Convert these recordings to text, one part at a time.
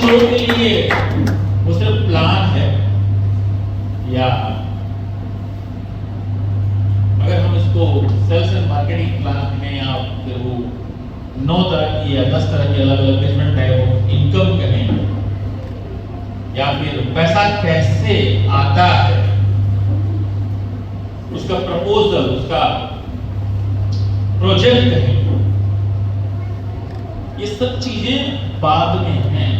करोड़ के लिए वो सिर्फ प्लान है, या अगर हम इसको सेल्स एंड मार्केटिंग प्लान में या फिर वो 9 तरह की या 10 तरह की अलग अलग डिफरेंट टाइप ऑफ इनकम कहें, या फिर पैसा कैसे आता है, उसका प्रपोजल, उसका प्रोजेक्ट है, ये सब चीजें बाद में हैं।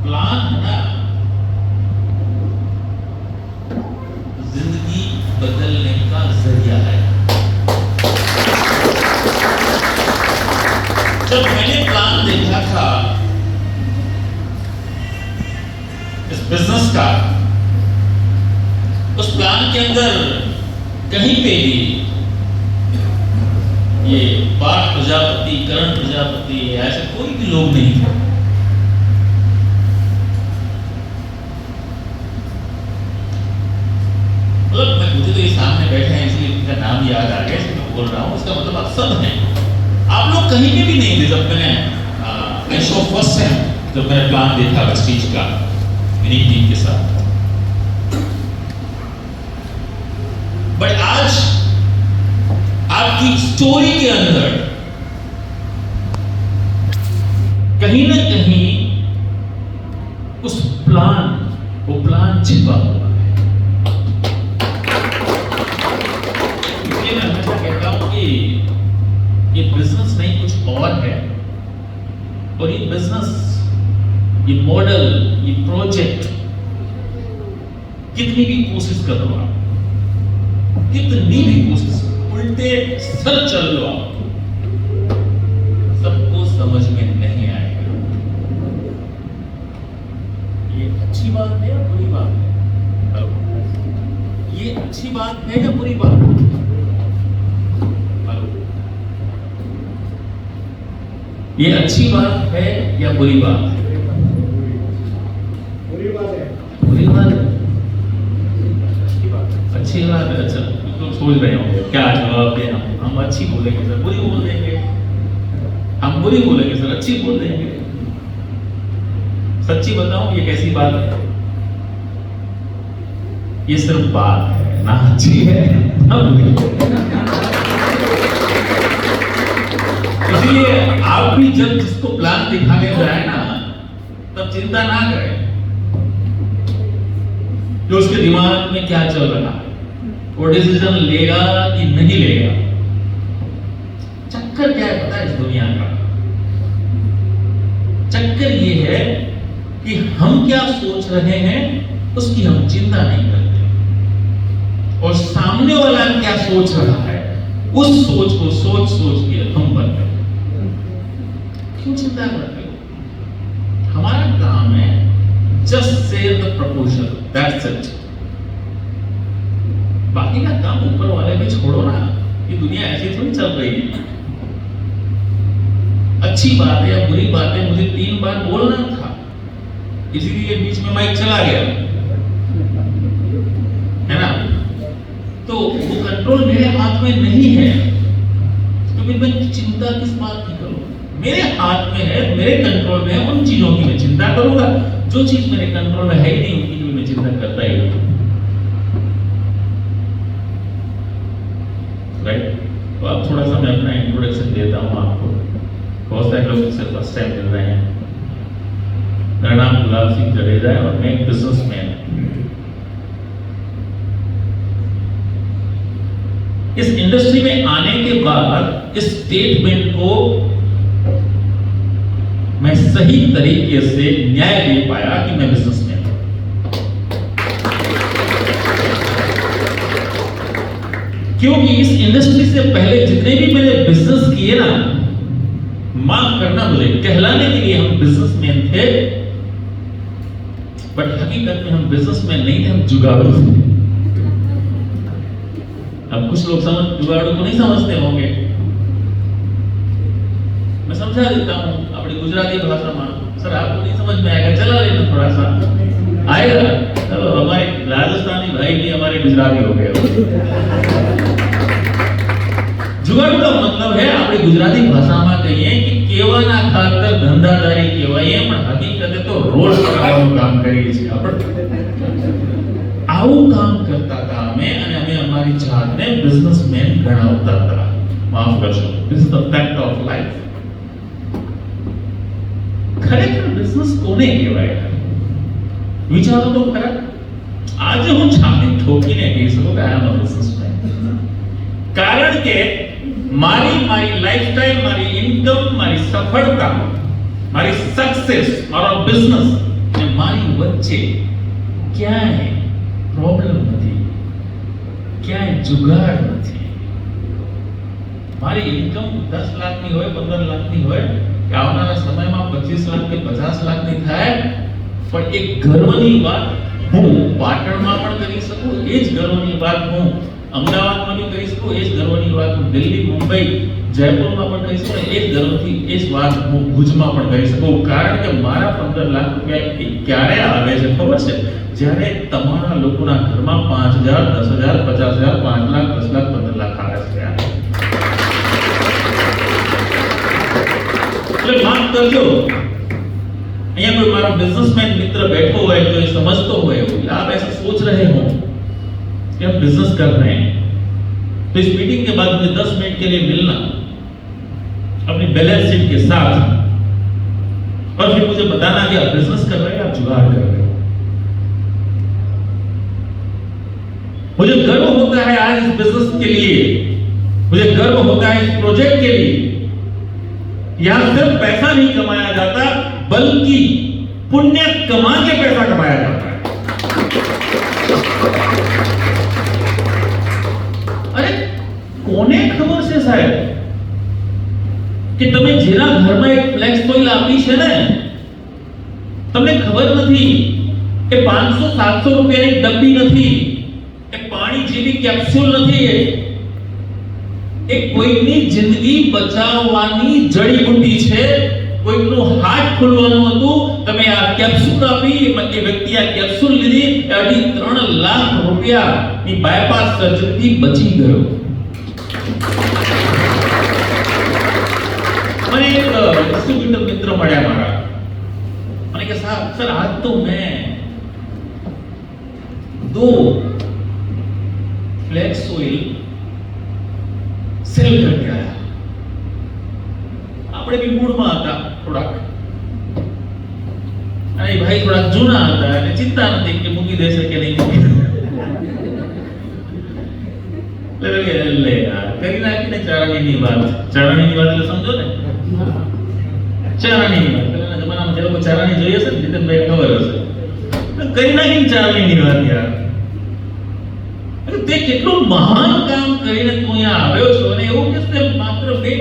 प्लान है ना, जिंदगी बदलने का जरिया है। जब मैंने प्लान देखा था इस बिजनेस का, उस प्लान के अंदर कहीं पे भी ये पार्थ प्रजापति, करण प्रजापति, ऐसे कोई भी लोग नहीं थे। मतलब मुझे तो ये सामने बैठे हैं इसलिए इनका नाम याद आ गया, इसलिए मैं बोल रहा हूँ। इसका मतलब आप सब हैं, आप लोग कहीं पे भी नहीं थे जब मैंने शो फर्स्ट टाइम जब मैंने प्लान देखा वेस्टीज का मेरी टीम के साथ। बट आज आपकी स्टोरी के अंदर कहीं ना कहीं उस प्लान, वो प्लान छिपा हुआ है। इसलिए मैं हमेशा कहता हूं कि ये बिजनेस नहीं कुछ और है, और ये बिजनेस, ये मॉडल, ये प्रोजेक्ट कितनी भी कोशिश कर लो आप, कितनी भी कोशिश, उल्टे सर चल लो आप, सबको समझ में नहीं आएगा। ये अच्छी बात है या बुरी बात है? ये अच्छी बात है या बुरी बात है? ये अच्छी बात है या बुरी बात है? बुरी बात है। बुरी बात है, अच्छी बात है। अच्छा, तो सोच रहे होंगे क्या जवाब दें हम अच्छी बोलेंगे सर, बुरी बोल देंगे, हम बुरी बोलेंगे सर, अच्छी बोल देंगे। सच्ची बताऊं, ये कैसी बात है? ये सिर्फ बात है, ना अच्छी है ना बुरी है। इसलिए आप भी जब जिसको प्लान दिखाने जाए ना, तब चिंता ना करें कि उसके दिमाग में क्या चल रहा है, वो डिसीजन लेगा कि नहीं लेगा। चक्कर क्या है पता है इस दुनिया का? चक्कर ये है कि हम क्या सोच रहे हैं उसकी हम चिंता नहीं करते, और सामने वाला क्या सोच रहा है उस सोच को सोच के हम बनते हैं। क्यों चिंता करते हो? हमारा काम है just say the proposal, that's it. बाकी का काम ऊपर वाले में छोड़ो ना, ये दुनिया ऐसी थोड़ी चल रही है। अच्छी बात है या बुरी बात है, मुझे 3 बार बोलना था, इसीलिए बीच में माइक चला गया, है ना? तो वो कंट्रोल मेरे हाथ में नहीं है, तो फिर मैं चिंता किस बात की करूं? मेरे हाथ में है, मेरे कंट्रोल में है, उन चीजों की मैं चिंता करूंगा। जो चीज मेरे कंट्रोल में है ही नहीं, उनकी मैं चिंता करता ही नहीं। राइट? तो अब थोड़ा सा मैं अपना इंट्रोडक्शन देता हूँ आपको। बहुत सारे लोग मुझसे फर्स्ट टाइम मिल रहे हैं। मेरा नाम गुलाब सिंह जडेजा है और मैं एक बिजनेसमैन हूँ। इस इंडस्ट्री में आने के बाद इस स्टेटमेंट को मैं सही तरीके से न्याय दे पाया कि मैं बिजनेसमैन हूं। क्योंकि इस इंडस्ट्री से पहले जितने भी मैंने बिजनेस किए ना, माफ करना मुझे, कहलाने के लिए हम बिजनेसमैन थे, बट हकीकत में हम बिजनेसमैन नहीं थे, हम जुगाड़ू थे। अब कुछ लोग जुगाड़ू को नहीं समझते होंगे, मैं समझा देता हूँ अपनी गुजराती भाषा में। सर आपको नहीं समझ में आएगा, चला लेना थोड़ा सा आएगा। चलो, हमारे राजस्थानी भाई भी हमारे गुजराती हो गए। जुगाड़ का मतलब है આપણે ગુજરાતી ભાષામાં કહીએ કે કેવાના ખાતર ધંધાદારી કહેવાય પણ હકીકતે તો રોડ કરાવવાનું કામ કરીએ છીએ આપણે આવું કામ કરતા હતા અમે અને અમે અમારી જાતને બિઝનેસમેન ગણાવતા હતા માફ કરશો this is the fact of life ખરેખર બિઝનેસ કોને કહેવાય વિચારો તો ખરા આજે હું છાતી ઠોકીને કહી શકું કે આ એમ બિઝનેસમેન કારણ કે મારી લાઈફસ્ટાઈલ મારી ઇન્કમ મારી સફળતા મારી સક્સેસ મારો બિઝનેસ અને મારી વચ્ચે ક્યાંય પ્રોબ્લેમ નથી ક્યાંય જુગાડ નથી મારી ઇન્કમ 10 લાખની હોય 15 લાખની હોય કે આવનારા સમયમાં 25 લાખ કે 50 લાખની થાય પણ એક ગર્વની વાત હું પાટણમાં પણ કરી શકું એ જ ગર્વની વાત હું અમદાવાદમાં બી કરી શકું એ જ ગર્વની વાત હું દિલ્હી મુંબઈ જયપુરમાં પણ કરી શકું એ જ ગર્વથી એ જ વાત હું ભુજમાં પણ કરી શકું કારણ કે મારા 15 લાખ રૂપિયા ક્યારે આવે છે ખબર છે જ્યારે તમારા લોકોના ઘરમાં 5000 10000 50000 5 લાખ 10 લાખ 15 લાખ આવે છે એટલે માફ કરજો અહીંયા कोई मारा बिजनेसमैन मित्र बैठो है तो ये समझतो हो आप ऐसा सोच रहे हो कि हम बिजनेस कर रहे हैं तो इस मीटिंग के बाद मुझे 10 मिनट के लिए मिलना अपनी बैलेंस शीट के साथ और फिर मुझे बताना कि आप बिजनेस कर रहे हैं आप जुगाड़ कर रहे हो मुझे गर्व होता है आज इस बिजनेस के लिए मुझे गर्व होता है इस प्रोजेक्ट के लिए यहां सिर्फ पैसा नहीं कमाया जाता बल्कि पुण्य कमा के पैसा कमाया जाता है अरे कोने खबर से साहेब कि તમે જેના ઘરમાં એક ફ્લેક્સ ઓઇલ આપી છે ને તમને ખબર નથી કે 500 700 રૂપિયાની ડબ્બી નથી એ પાણી જેવી કેપ્સ્યુલ નથી એ કોઈની જિંદગી બચાવવાની જડીબુટ્ટી છે કોઈનું હાર્ટ ખોલવાનું હતું તમે આ કેપ્સ્યુલ આપી એ વ્યક્તિ આ કેપ્સ્યુલ લીધી એથી 3 લાખ રૂપિયાની બાયપાસ સર્જરીથી બચી ગયો મને એક ડિસ્ટ્રીબ્યુટર મિત્ર મળ્યા મારા મને કે સાહેબ સર आज तो मैं 2 फ्लेक्स ऑयल सेल करके आया આપણે બી મૂડમાં હતા થોડાક અને ભાઈ થોડા જૂના હતા અને ચિંતા નથી કે મૂકી દેશે કે નહીં મૂકી લે યાર કરી નાખીને ચારણીની વાત એટલે સમજો ને ચારણીની વાત પહેલાના જમાનામાં જે લોકો ચારણી જોઈએ છે ને જીતનભાઈ ખબર હશે કરી નાખીને ચારણીની વાત યાર તે કેટલું મહાન કામ કરીને તું અહીંયા આવ્યો છો અને એવું કે તે માત્ર 2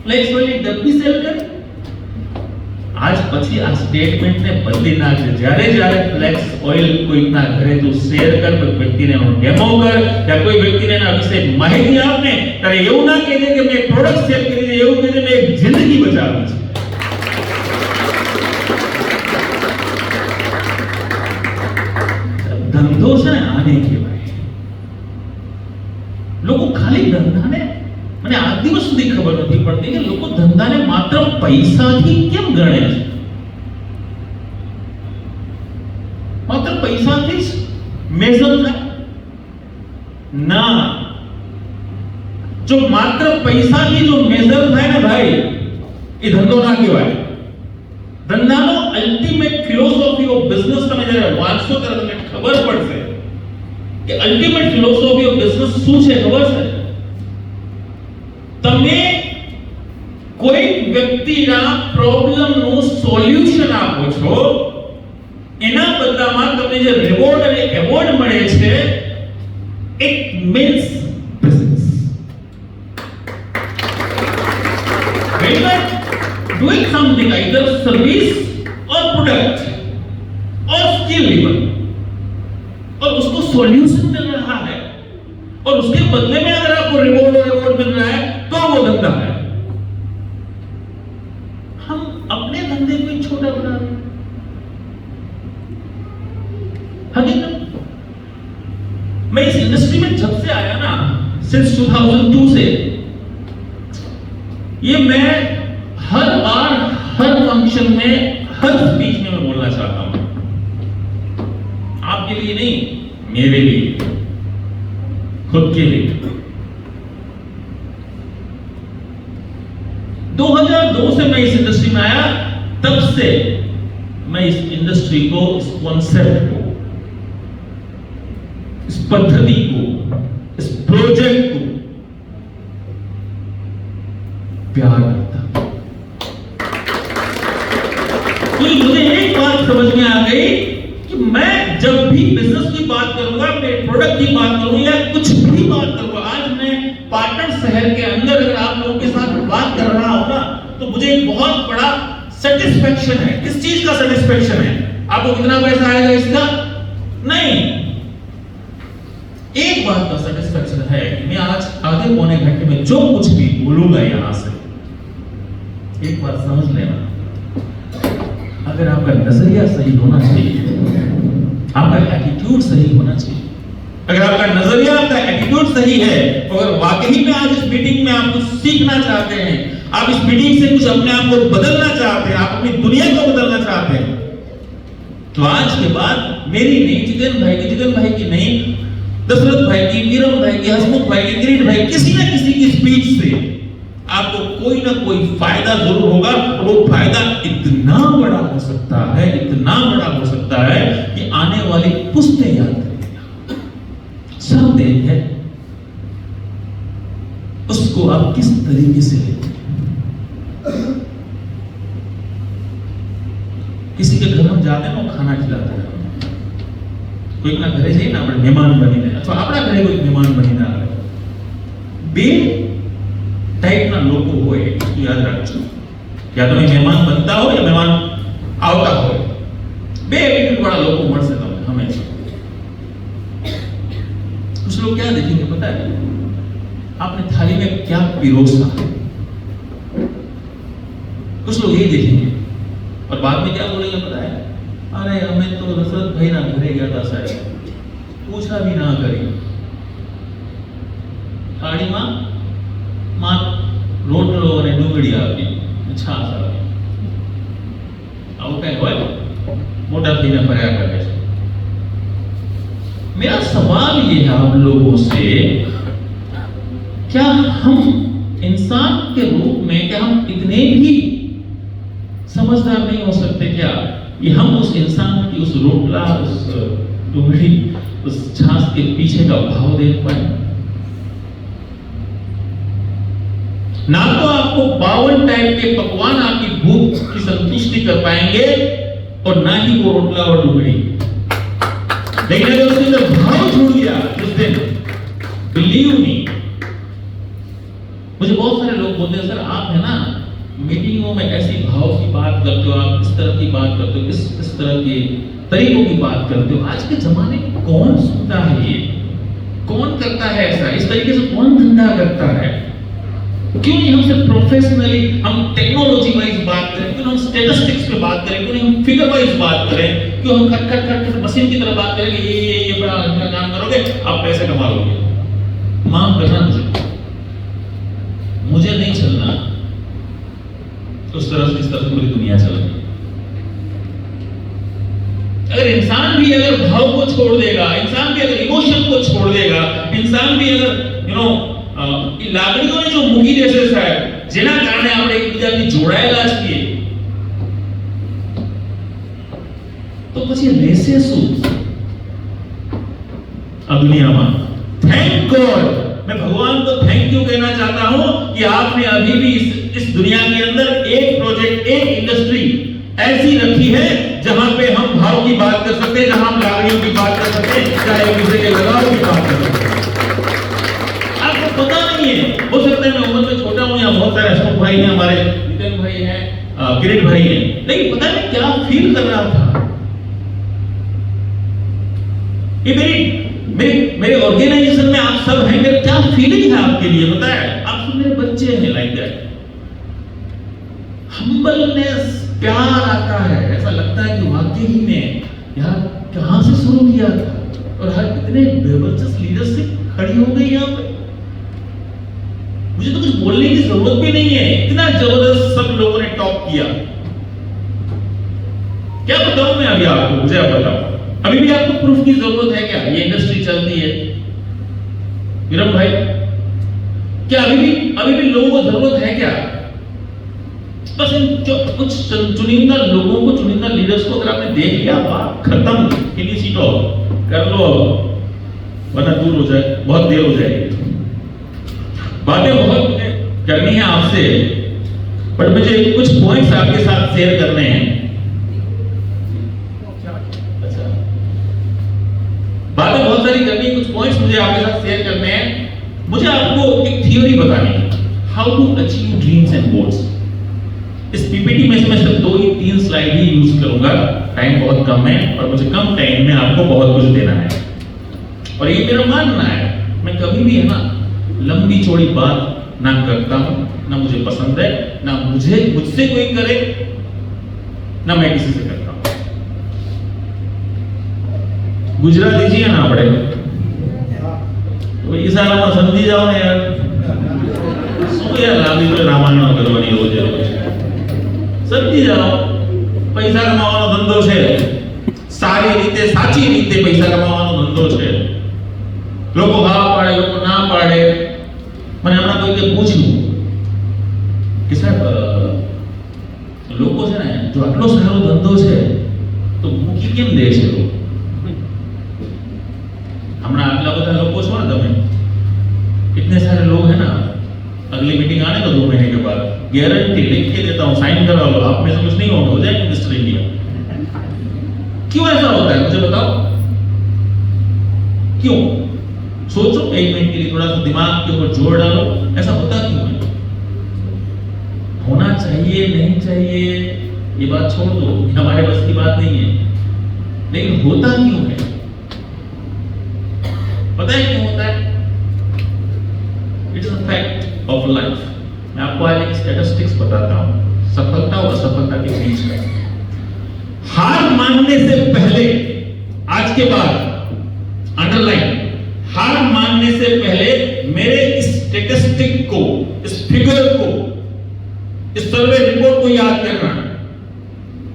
ફ્લેક્સ ઓઇલની ડબ્બી સેલ કરી આજ પછી આ સ્ટેટમેન્ટને બદલી નાખજે જ્યારે ફ્લેક્સ ઓઇલ કોઈના ઘરે તું શેર કર કોઈ વ્યક્તિને એનો ડેમો કર या કોઈ વ્યક્તિને એના વિશે માહિતી આપને ત્યારે એવું ના કહેજે કે મેં પ્રોડક્ટ સેલ કરી છે એવું કહેજે મેં એક જિંદગી બચાવી છે ધંધો છે ને આને કહેવાય લોકો ખાલી ધંધાને મને આ દિવસ સુધી ખબર નથી પડતી કે લોકો ધંધાને માત્ર પૈસાથી કેમ ગણે છે માત્ર પૈસાથી જ મેઝર થાય ના જો માત્ર પૈસાથી જો મેઝર થાય ને ભાઈ એ ધંધો ના કહેવાય ધંધાનો અલ્ટિમેટ ફિલોસોફી ઓફ બિઝનેસ તમે જ્યારે વાંચશો ત્યારે તમને ખબર પડશે કે અલ્ટિમેટ ફિલોસોફી ઓફ બિઝનેસ શું છે ખબર છે તમે કોઈ વ્યક્તિના પ્રોબ્લેમનું સોલ્યુશન આપો છો એના બદલામાં તમને જે રિવોર્ડ અને એવોર્ડ મળે છે it means business when you are doing something either service or product or skill even और उसको सॉल्यूशन मिल रहा है और उसके बदले में अगर आपको रिवॉर्ड और रिवॉर्ड मिल रहा है तो वो धंधा है हम अपने धंधे को ही छोटा बना रहे हैं हकीकत मैं इस इंडस्ट्री में जब से आया ना सिंस 2002 से ये मैं हर बार, हर फंक्शन में, हर स्पीच में मैं बोलना चाहता हूं, आपके लिए नहीं, मेरे लिए, खुद के लिए। 2002 से मैं इस इंडस्ट्री में आया, तब से मैं इस इंडस्ट्री को, इस कॉन्सेप्ट को, इस पद्धति को, इस प्रोजेक्ट को प्यार करता। तो मुझे एक बात समझ में आ गई कि मैं जब भी बिजनेस की बात करूंगा, मैं प्रोडक्ट की बात करूंगा या कुछ भी बात करूंगा, आज मैं पाटन शहर के अंदर अगर आप लोगों के साथ बात कर रहा हूं ना, तो मुझे एक बहुत बड़ा सेटिस्फेक्शन है। किस चीज का सेटिस्फेक्शन है? आपको कितना पैसा आएगा इसका? नहीं, एक बात का सेटिस्फेक्शन है कि मैं आज आधे पौने घंटे में जो कुछ भी बोलूंगा यहां से, एक बात समझ लेना, अगर आपका नजरिया सही होना चाहिए, आपका एटीट्यूड सही होना चाहिए, अगर आपका नजरिया, आपका एटीट्यूड सही है, अगर वाकई में आज इस मीटिंग में आप कुछ सीखना चाहते हैं, आप इस मीटिंग से कुछ अपने आप को बदलना चाहते हैं, आप अपनी दुनिया को बदलना चाहते हैं, तो आज के बाद मेरी नहीं, जितेंद्र भाई की नहीं, दशरथ भाई की, वीरम भाई की, हसमुख भाई की, किरीट भाई, किसी न किसी की स्पीच से आपको कोई ना कोई फायदा जरूर होगा। वो फायदा इतना बड़ा हो सकता है, इतना बड़ा हो सकता है कि आने वाली पुश्तें याद करेंगे। सब देख है, उसको आप किस तरीके से लेते हैं। किसी के घर हम जाते हैं, वो खाना खिलाते हैं, कोई ना घरे जाइए ना, આપણે મહેમાન બનીને, અથવા આપણા ઘરે કોઈ મહેમાન બનીને આવે, બે ટાઈપના લોકો હોય, યાદ રાખજો, या तो મહેમાન બનતા હોય या મહેમાન આવતા હોય, બે એટીટ્યુડ વાળા લોકો મળશે તમને હંમેશા। कुछ लोग क्या देखेंगे पता है? आपने थाली में क्या पिरोसा, कुछ लोग यही देखेंगे और बाद में क्या बोलेंगे पता है? अरे हमें तो दशरथ भाई ना घरे गया था साहब, पूछा भी ना करी, थाली માં રોટલો અને ડુંગળી આપી, છાશ આપી, આવું કઈ હોય? મોટા થઈને ફર્યા કરે છે। मेरा सवाल ये है आप लोगों से, क्या हम इंसान के रूप में, क्या हम इतने भी समझदार नहीं हो सकते क्या कि हम उस इंसान की उस रोटला, उस डुंगली, उस छाछ के पीछे का भाव देख पाए? ना तो आपको 52 टाइप के पकवान आपकी भूख की संतुष्टि कर पाएंगे और ना ही वो रोटला और डुंगली। लेकिन अगर उसके अंदर भाव जुड़ गया उस दिन, बिलीव मी, मुझे बहुत सारे लोग बोलते हैं सर आप है ना मीटिंगों में ऐसी भाव की बात करते हो, आप इस तरह की बात करते हो, इस तरह के तरीकों की बात करते हो, आज के जमाने में कौन सुनता है ये? कौन करता है ऐसा? इस तरीके से कौन धंधा करता है? क्यों नहीं हम सिर्फ प्रोफेशनली, हम टेक्नोलॉजी वाइज बात करें, क्यों हम स्टैटिस्टिक्स पे बात करें, क्यों हम फिगर वाइज बात करें, क्यों हम खट खट खट मशीन की तरह बात करें कि ये बड़ा अच्छा काम करोगे आप पैसे कमा लोगे। माफ करना मुझे नहीं चलना उस तरह से, इस तरह से पूरी दुनिया चल रही है। अगर इंसान भी अगर भाव को छोड़ देगा, इंसान भी अगर इमोशन को छोड़ देगा, इंसान भी अगर લાગણીઓને જો મૂકી દેશે સાહેબ, જેના કારણે આપણે એકબીજાથી જોડાયેલા છીએ, તો પછી રહેશે શું આ દુનિયામાં? थैंक गॉड, मैं भगवान को थैंक यू कहना चाहता हूं कि आपने अभी भी इस दुनिया के अंदर एक प्रोजेक्ट, एक इंडस्ट्री ऐसी रखी है जहां पे हम भाव की बात कर सकते हैं, जहां हम लागणियों की बात कर सकते हैं, चाहे एक दूसरे के लगाव की बात कर सकते हैं। आपको पता नहीं है, हो सकता है मैं उम्र में छोटा हूं या बहुत सारे हसमुख भाई हैं, हमारे नितिन भाई हैं, किरीट भाई हैं, लेकिन पता नहीं क्या फील कर रहा था। ये मेरे ऑर्गेनाइजेशन में आप सब हैं, मेरे क्या फीलिंग है आपके लिए पता है? आप सब मेरे बच्चे हैं, लाइक दैट। हम्बलनेस, प्यार आता है, ऐसा लगता है कि वाकई में यार कहां से शुरू किया था और हर इतने जबरदस्त लीडरशिप खड़ी हो गई यहाँ पे। मुझे तो कुछ बोलने की जरूरत भी नहीं है, इतना जबरदस्त सब लोगों ने टॉप किया। क्या बताऊं मैं अभी आपको, मुझे आप बताओ, अभी भी आपको प्रूफ की जरूरत है क्या ये इंडस्ट्री चलती है? विरम भाई, क्या अभी भी लोगों को जरूरत है क्या? बस इन कुछ चुनिंदा लोगों को, चुनिंदा लीडर्स को अगर आपने देख लिया, बात खत्म, फिनिश कर लो, वरना दूर हो जाए, बहुत देर हो जाएगी। बातें बहुत करनी है आपसे, पर मुझे कुछ पॉइंट्स आपके साथ शेयर करने हैं। अच्छा, बातें बहुत सारी करनी है, कुछ पॉइंट्स मुझे आपके साथ शेयर करने हैं। मुझे आपको एक थियोरी बतानी है, how to achieve dreams and goals. इस पीपीटी में से मैं सिर्फ 2 ही 3 स्लाइड ही यूज करूंगा, टाइम बहुत कम है और मुझे कम टाइम में आपको बहुत कुछ देना है। और ये मेरा मानना है, मैं कभी भी, है ना, लंबी चौड़ी बात ना करता हूं, ना मुझे पसंद है, ना मुझसे कोई करे, ना मैं किसी से करता हूं। गुजराती जी है ना આપણે, તો એ સારામાં સમજી જાઓ ને યાર, શું યાર લાંબી તો રામાયણ કરવાની રોજે રોજ, સમજી જાઓ। પૈસા કમાવાનો ધંધો છે, સારી રીતે, સાચી રીતે પૈસા કમાવાનો ધંધો છે। લોકો હા પાડે, લોકો ના પાડે। મને હમણાં કોઈકે પૂછ્યું કે સાહેબ, લોકો છે ને, જો આટલો સારો ધંધો છે તો મૂકી કેમ દે છે લોકો? हमारा अगला बता लोगों को ना, तुम्हें इतने सारे लोग हैं ना, अगली मीटिंग आने को 2 महीने के बाद गारंटी लिख के देता हूं, साइन करा लो, आप में से कुछ नहीं होगा, हो जाएगा मिस्टर इंडिया। क्यों ऐसा होता है मुझे बताओ, क्यों? सोचो 1 मिनट के लिए, थोड़ा सा दिमाग के ऊपर जोर डालो, ऐसा होता क्यों है? होना चाहिए नहीं चाहिए ये बात छोड़ दो, हमारे बस की बात नहीं है, लेकिन होता क्यों है? पता है क्यों होता है? It is a fact of life. मैं आपको आज एक स्टैटिस्टिक्स बताता हूं, सफलता और असफलता के बीच में। हार मानने से पहले, आज के बाद अंडरलाइन, हार मानने से पहले मेरे इस स्टैटिस्टिक को, इस फिगर को, इस सर्वे रिपोर्ट को याद करना,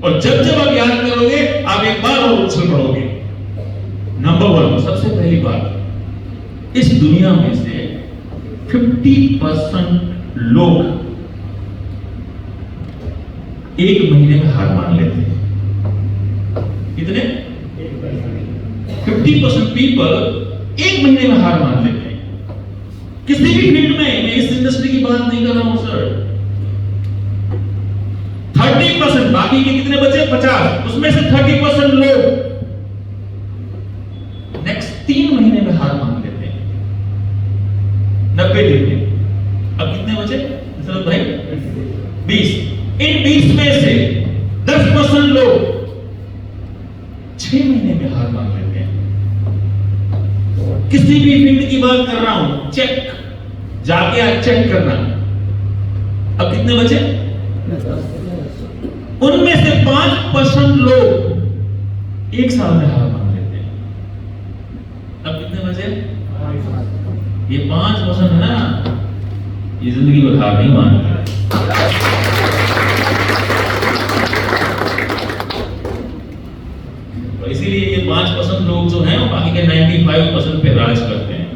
और जब जब आप याद करोगे आप एक बार और उछल पड़ोगे। नंबर 1, सबसे पहली बात, इस दुनिया में से 50% लोग 1 महीने में हार मान लेते हैं। कितने? 50% पीपल 1 महीने में हार मान लेते हैं, किसी भी फील्ड में। मैं इस इंडस्ट्री की बात नहीं कर रहा हूं सर। 30%, बाकी के कितने बचे? 50, उसमें से 30% लोग नेक्स्ट 3 महीने में हार मान लेते हैं, 90 दिन में। अब कितने बचे सर भाई? 20। इन 20 में से 10% लोग 6 महीने में हार मान लेते हैं। किसी भी फील्ड की बात कर रहा हूं, चेक, जाके आज चेक करना। अब कितने बचे? उनमें से 5% लोग 1 साल में हार मान लेते हैं। अब कितने बचे? ये 5% है ना, ये जिंदगी भर हार नहीं मानते। तो इसीलिए ये 5% लोग जो हैं वो बाकी के 95% पे राज करते हैं।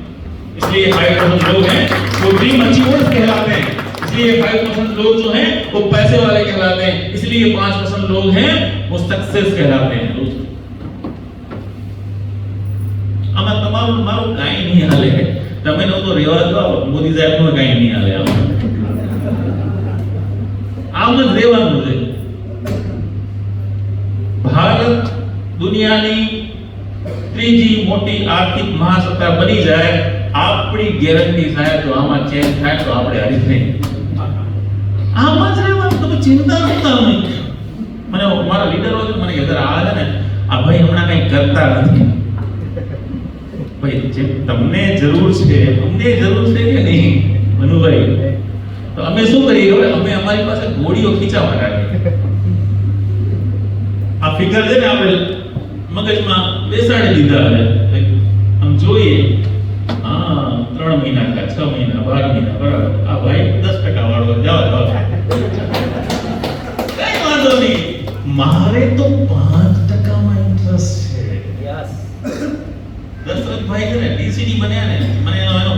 इसलिए 5% लोग हैं वो ड्रीम अचीवर्स कहलाते हैं। इसलिए 5% लोग जो हैं वो पैसे वाले कहलाते हैं। इसलिए 5% लोग हैं वो सक्सेस कहलाते हैं। અમે તમારું કાઈ નહીં હાલે, તમે તો રેવા દો, મોદી સાહેબનું કાઈ નહીં હાલે, આમ જ રહેવાનું છે। ભારત દુનિયાની ત્રીજી મોટી આર્થિક મહાસત્તા બની જાય, આપણી ગેરંટી સાહેબ જો આમાં ચેન્જ થાય તો આપણે હારી થઈ। આમ જ રહેવાનું, તમે ચિંતા કરતા નહીં। મને મારા લીડરો મને યાદ આવે ને, આ ભાઈ હમણાં કંઈ કરતા નથી। भाई जब तमने जरूर છે, અમને જરૂર છે કે નહીં મનુભાઈ? તો અમે શું કરીએ હવે? અમે અમારી પાસે ગોળીઓ ખીચાવા રાખીએ। આ ફિગર છે ને આપણે મગજમાં બેસાડી દીધા છે, આમ જોઈએ, હા 3 મહિના, 6 મહિના, 12 મહિના, બરાબર। આ ભાઈ 10% મારે તો 5% ઇન્ટરેસ્ટ છે. યસ, દશરથભાઈ છે ને ડીસીડી બન્યા ને, મને એનો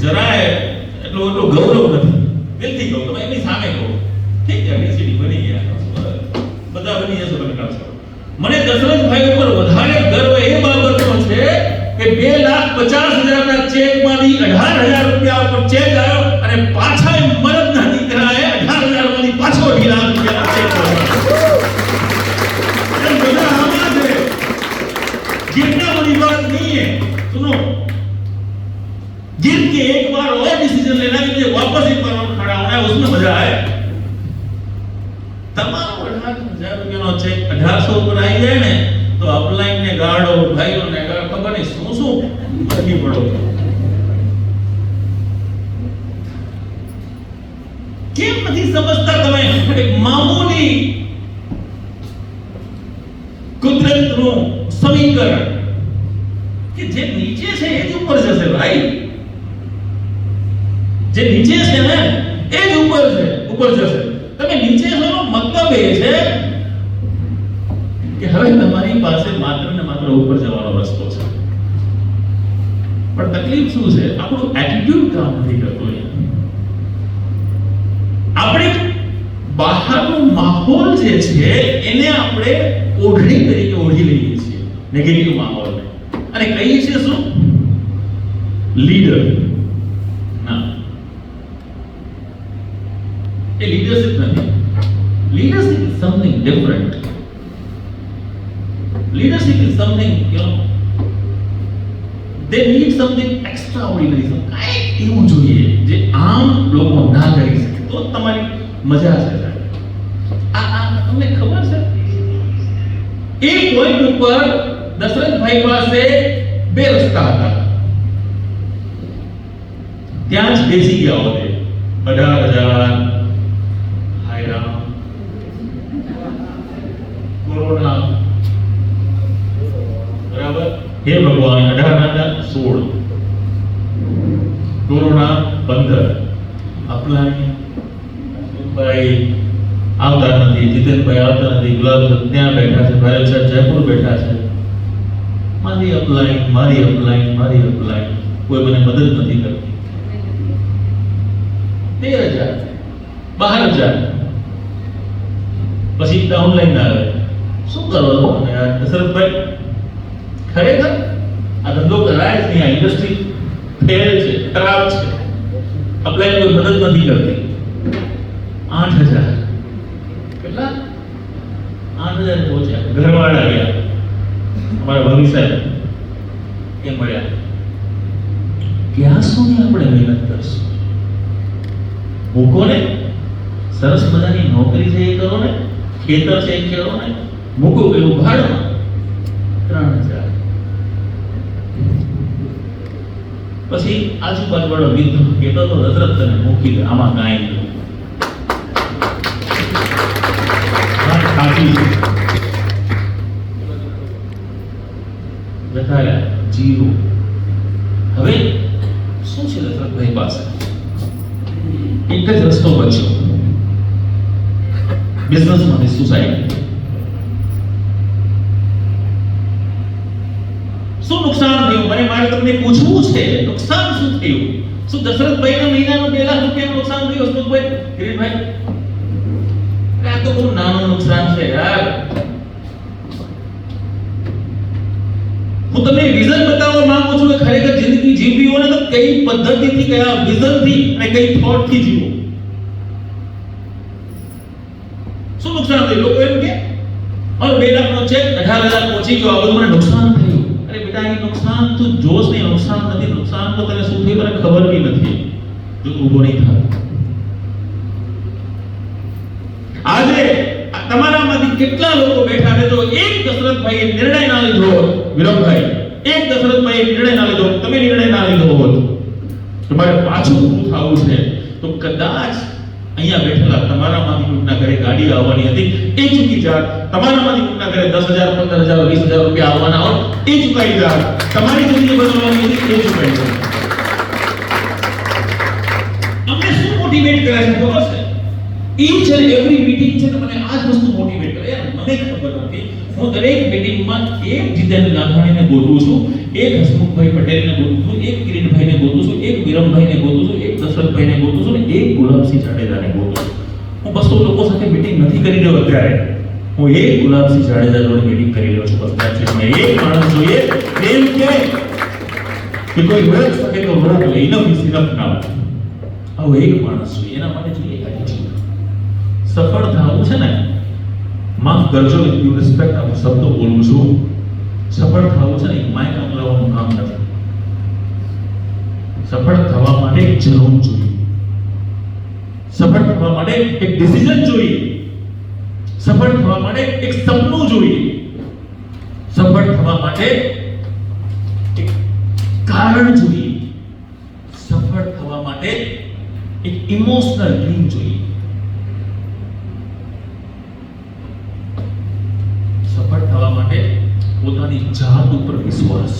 જરાય એટલો ગૌરવ નથી. દિલથી કહું, તમે એની સામે કહો, ઠીક છે ડીસીડી બની ગયા, બધા બની જશો તમે કાઢશો. મને દશરથભાઈ ઉપર વધારે ગર્વ એ બાબતનો છે કે 2,50,000 ના ચેકમાંથી 18,000 રૂપિયા ઉપર ચેક આવ્યો અને પાછા મરદના દીકરાએ 18,000 માંથી પાછો 2 લાખ રૂપિયાનો ચેક કર્યો. બધા આમાં છે. जितना बड़ी बात नहीं है, सुनो, जिनके एक बार और डिसीजन लेना कि मुझे वापस एक बार और खड़ा होना है, उसमें मजा आए. तमाम 18,000 રૂપિયાનો ચેક 1800 ઉપર આવી જાય ને તો અપલાઈન ને ગાર્ડો ભાઈઓ ને ખબર નહીં શું બની પડો. કેમ નથી સમજતા તમે? એક મામૂલી કુદરતનું સમીકરણ કે જે નીચે છે એ જ ઉપર જશે ભાઈ. જે નીચે છે ને એ જ ઉપર જશે. તમે નીચે છો નો મતલબ એ છે કે હવે તમારી પાસે માત્ર ને માત્ર ઉપર જવાનો રસ્તો છે. પણ તકલીફ શું છે? આપણું એટીટ્યુડ કામ નથી કરતો. આપણે બહારનો માહોલ જે છે એને આપણે ઓઢણી તરીકે ઓઢી લઈએ છીએ, નેગેટિવ માહોલને, અને કહીએ છીએ શું? લીડર. ના, એ લીડરશિપ નથી. Leadership is something different. Leadership is something, they need something extraordinary. કાંઈક એવું જોઈએ જે આમ લોકો ના કરી શકે, તો તમારી મજા છે. આ તમને ખબર છે? એક પોઈન્ટ ઉપર દશરથભાઈ પાસે 2 રસ્તા હતા. ત્યાં જ બેસી ગયા હોતે. 18,000 હાયરામ, કોરોના, બરાબર? હે ભગવાન, 18,016, કોરોના 15, અપલાઈન ભાઈ આવતા નથી, જીતેનભાઈ આવતા નથી, ગુલાબ ત્યાં બેઠા છે, ભારત સાહેબ જયપુર બેઠા છે. મારી અપલાઈન, કોઈ મને મદદ નથી કરતી. 13,000, 12,000, પછી ડાઉનલાઈન આવે. શું કરો તમે યાર દશરથભાઈ? ખરેખર આ ધંધો કરાય જ નહીં. આ ઇન્ડસ્ટ્રી ફેલ છે, ખરાબ છે. અપલાઈન કોઈ મદદ નથી કરતી. 8,000, કેટલા? 8,000 પહોંચ્યા. ઘરવાળા ગયા, અમારા ભાભી સાહેબ એ મળ્યા. ક્યાં સુધી આપણે મહેનત કરશું? મૂકો ને, સરસ મજાની નોકરી છે એ કરો ને, ખેતર છે એ ખેડો ને, મૂકો પેલું ભાડું 3,000. પછી આજુબાજુ વાળો મિત્ર કહેતો તો દશરથ તને મૂકી દે, આમાં કાંઈ નહીં. જીરો. હવે શું છે દશરથભાઈ પાસે? એક જ રસ્તો બચ્યો, બિઝનેસમાંથી સુસાઇડ. શું નુકસાન થયું? મારે તમને પૂછવું છે, નુકસાન શું થયું? શું દશરથભાઈના મહિનાનું 2 લાખ રૂપિયાનું નુકસાન થયું? હસમુખભાઈ, કિરીટભાઈ, આ તો બહુ નાનું નુકસાન છે યાર. હું તમને વિઝન બતાવવા માંગુ છું કે ખરેખર જિંદગી જીવવી હોય ને તો કઈ પદ્ધતિથી, કયા વિઝનથી અને કઈ થોટથી જીવો. શું નુકસાન થયું? લોકો એમ કે મારો 2 લાખનો ચેક 18,000 પહોંચી ગયો, આ બધું મને નુકસાન થયું. અરે બેટા, એ નુકસાન તું જોશ નહીં, નુકસાન નથી. નુકસાન તો તને શું થયું મને ખબર બી નથી જો તું ઊભો નહીં થાય. આજે તમારામાંથી કેટલા લોકો બેઠા છે જો એક દશરથભાઈએ નિર્ણય ના લીધો હોત, વિરમભાઈ, એક દશરથભાઈએ નિર્ણય ના લીધો, તમે નિર્ણય ના લીધો હોત, તમારે પાછું ઊભું થવું છે, તો કદાચ અહીંયા બેઠેલા તમારામાંથી કોઈના ઘરે ગાડી આવવાની હતી એ ચૂકી જાત. તમારામાંથી કોઈના ઘરે 10,000, 15,000, 20,000 રૂપિયા આવવાના હોત એ ચૂકાઈ જાત. તમારી જિંદગી બદલવાની હતી એ ચૂકાઈ જાત. અમને શું મોટિવેટ કરે છે ખબર છે? ઈચ એન્ડ એવરી મીટિંગ છે ને મને આ જ વસ્તુ મોટિવેટ કરે. યાર મને ખબર નથી, હું દરેક મીટિંગમાં એક જીતેન્દ્ર ગાંધાણીને ગોતું છું, એક હસમુખભાઈ પટેલને ગોતું છું, એક કિરીટભાઈને ગોતું છું, એક વિરમભાઈને ગોતું છું, એક દશરથભાઈને ગોતું છું ને એક ગુલાબસિંહ જાડેજાને ગોતું છું. હું 200 લોકો સાથે મીટિંગ નથી કરી રહ્યો અત્યારે, હું એક ગુલાબસિંહ જાડેજા જોડે મીટિંગ કરી રહ્યો છું. બસ that's it. મેં એક માણસ જોઈએ એમ કે કોઈ રોક શકે તો રોક લે, ઇનફ ઇઝ ઇનફ નાઉ. આવો એક માણસ જોઈએ, એના માટે જોઈએ એટીટ્યુડ. સફળ થવું છે ને, માફ કરજો વિથ ડ્યુ રિસ્પેક્ટ આ શબ્દો બોલું છું, સફળ થવું છે ને એક માઇક અમલાવવાનું કામ નથી. સફળ થવા માટે એક જરૂર જોઈએ, સફળ થવા માટે એક ડિસિઝન જોઈએ, સફળ થવા માટે એક સપનું જોઈએ, સફળ થવા માટે એક કારણ જોઈએ, સફળ થવા માટે એક ઇમોશનલ ડ્રીમ જોઈએ. સફળ થવા માટે પોતાની જાત ઉપર વિશ્વાસ.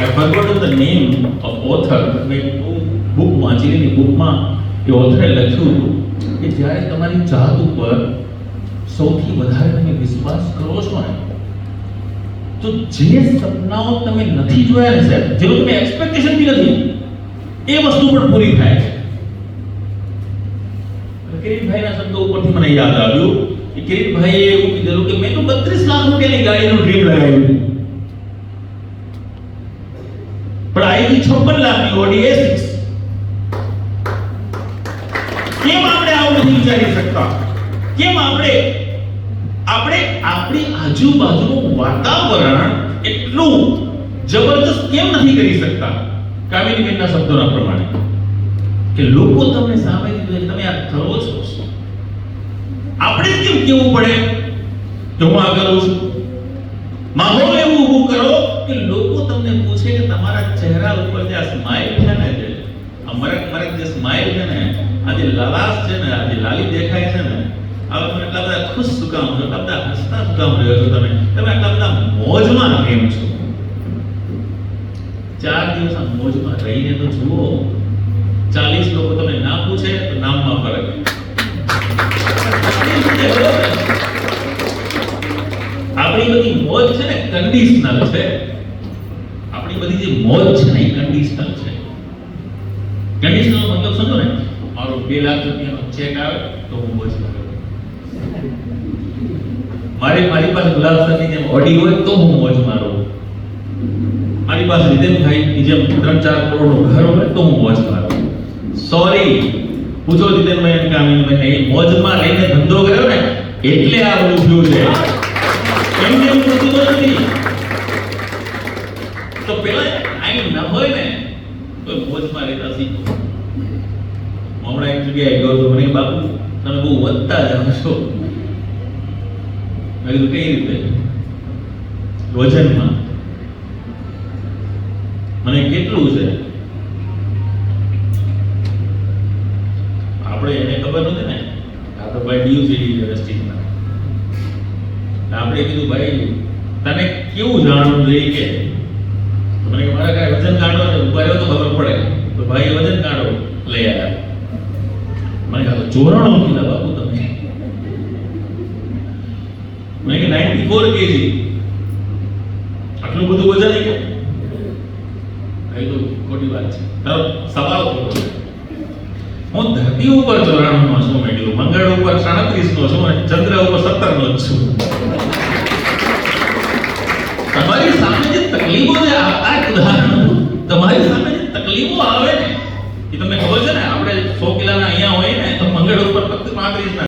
I forgot the name of author. મેં બુક વાંચેલી, બુકમાં એ ઓથરે લખ્યું કે જ્યારે તમારી જાત ઉપર સૌથી વધારે તમે વિશ્વાસ કરો છો ને, તો જે સપનાઓ તમે નથી જોયા ને સાહેબ, જેનો તમે એક્સપેક્ટેશન બી નથી, એ વસ્તુ પણ પૂરી થાય છે. કિરીટભાઈના શબ્દો ઉપરથી મને યાદ આવ્યું કે કિરીટભાઈએ એવું કીધેલું કે મેં તો 32 લાખ રૂપિયાની ગાડીનું ડ્રીમ લગાવ્યું, પણ આવી 56 લાખની ઓડી A6. કેમ આપણે આવું નથી વિચારી શકતા? કેમ આપણે આપણી આજુબાજુનું વાતાવરણ એટલું જબરદસ્ત કેમ નથી કરી શકતા? કામિનીબેનના શબ્દોના પ્રમાણે કે લોકો તમને સામેથી જોઈએ તમે આ કરો છો, આપણે કેમ કેવું પડે કે હું આ કરું છું? માહોલ એવું ઊભું કરો કે લોકો તમને પૂછે કે તમારા ચહેરા ઉપર જે આ સ્માઈલ છે ને, જે આ મરક જે સ્માઈલ છે ને, આ જે લાલાશ છે ને, આ જે લાલી દેખાય છે ને, આ તમે એટલા બધા ખુશ શું કામ છો, એટલા બધા હસતા શું કામ રહ્યો છો, તમે આટલા બધા મોજમાં કેમ છો? 4 દિવસ આ મોજમાં રહીને તો જુઓ, 40 લોકો તમને ના પૂછે તો નામમાં ફરક. આપણી બધી મોજ છે ને કન્ડિશનલ છે. આપણી બધી જે મોજ છે ને એ કન્ડિશનલ છે. કન્ડિશનલ મતલબ સમજો ને, મારો 2 લાખ રૂપિયાનો ચેક આવે તો હું મોજ કરું, મારી પાસે ગુલાબસરની જેમ ઓડી હોય તો હું મોજ મારું, મારી પાસે જીતેનભાઈની જેમ 3-4 કરોડનું ઘર હોય તો હું મોજ મારું. સોરી, પૂછો જીતેનભાઈ કામિનીભાઈને, એ મોજમાં રહીને ધંધો કર્યો ને એટલે આ બધું થયું છે. એમને એમ પૂછતું નથી. તો પેલા ટાઈમ ન હોય ને તો મોજમાં રહેતા શીખો. હમણાં એક જગ્યાએ ગયો તો મને બાપુ તમે બહુ વધતા જાઓ છો. મેં કીધું કઈ રીતે? વજનમાં. મને કેટલું છે? આપણે એને ખબર નથી ને, આ તો ભાઈ ડીયુસીડી યુનિવર્સિટીમાં. આપણે કીધું ભાઈ તને કેવું જાણવું જોઈએ કે? તો મને કે મારા કાંઈ વજન કાઢો ને ઉભા રહ્યો તો ખબર પડે. તો ભાઈ વજન કાઢો લઈ આવ્યા. મને કહ્યું ચોરાણો કીધા બાપુ તમે. મને કે 94 kg. આટલું બધું વજન કે? કીધું ખોટી વાત છે, તારો સવાલ ખોટો છે. હું ધરતી ઉપર 94 નો છું, મેં કીધું મંગળ ઉપર 37 નો છું અને ચંદ્ર ઉપર 17 નો જ છું. તમારી સામે જે તકલીફો છે, આ ઉદાહરણ તમારી સામે જે તકલીફો આવે ને એ તમને ખબર છે ને, આપણે 100 કિલોના અહીંયા હોય ને તો મંગળ ઉપર ફક્ત 35 ના